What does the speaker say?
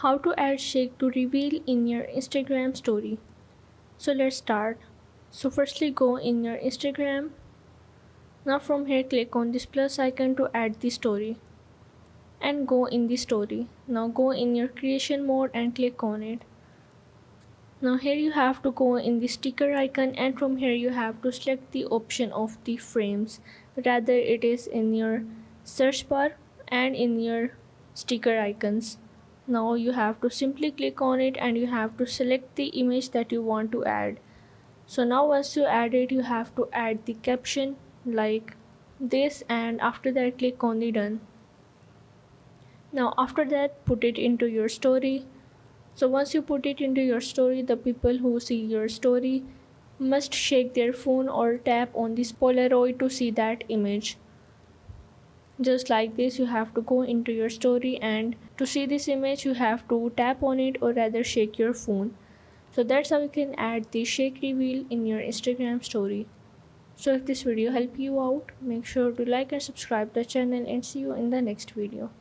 How to add shake to reveal in your Instagram story. So let's start. So firstly go in your Instagram. Now from here click on this plus icon to add the story and go in the story. Now go in your creation mode and click on it. Now here you have to go in the sticker icon and from here you have to select the option of the frames. Rather it is in your search bar and in your sticker icons. Now you have to simply click on it and you have to select the image that you want to add. So now once you add it you have to add the caption like this and after that click on the done. Now after that put it into your story. So once you put it into your story, the people who see your story must shake their phone or tap on this Polaroid to see that image. Just like this, you have to go into your story and to see this image, you have to tap on it or rather shake your phone. So that's how you can add the shake reveal in your Instagram story. So if this video helped you out, make sure to like and subscribe the channel and see you in the next video.